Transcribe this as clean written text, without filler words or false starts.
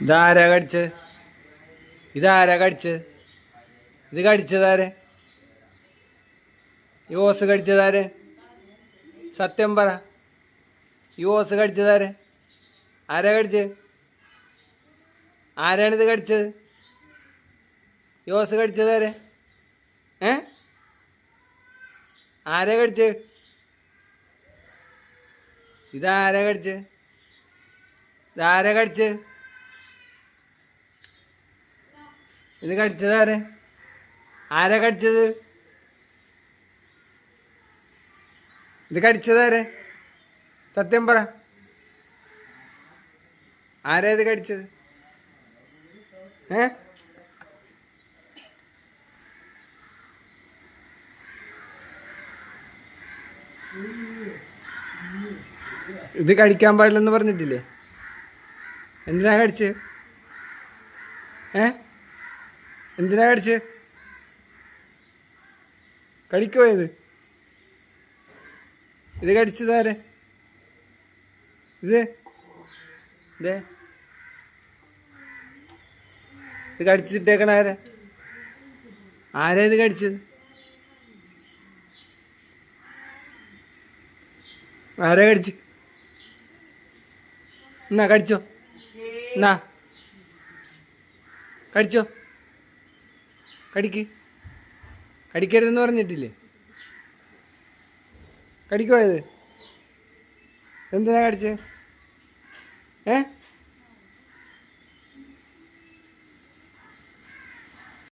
ഇതാരാ കടിച്ചത്? ഇതാരാ കടിച്ചത്? ഇത് കടിച്ചതാരെ? ഈ ഓസ് കടിച്ചതാരെ? സത്യം പറ. ഈ ഓസ് കടിച്ചതാരെ? ആരാ കടിച്ചത്? ആരാണിത് കടിച്ചത്? ഈ ഓസ് കടിച്ചതാരെ? ആരാ കടിച്ചത്? ഇതാരാ കടിച്ചത്? ഇതാരാ കടിച്ചത്? ഇത് കടിച്ചതാരെ? ആരാ കടിച്ചത്? ഇത് കടിച്ചതാരെ? സത്യം പറ. ആരാ ഇത് കടിച്ചത്? ഇത് കടിക്കാൻ പാടില്ലെന്ന് പറഞ്ഞിട്ടില്ലേ? എന്തിനാ കടിച്ച്? എന്തിനാ കടിച്ച്? കടിക്കുമോ ഇത്? ഇത് കടിച്ചതാരെ? ഇത് ഇത് കടിച്ചിട്ടേക്കണ ആരാ? ആരാ ഇത് കടിച്ചത്? ആരാ കടിച്ച്? എന്നാ കടിച്ചോ, എന്നാ കടിച്ചോ. കടിക്കരുതെന്ന് പറഞ്ഞിട്ടില്ലേ? കടിക്കോ ഇത്? എന്തിനാ കടിച്ചത്?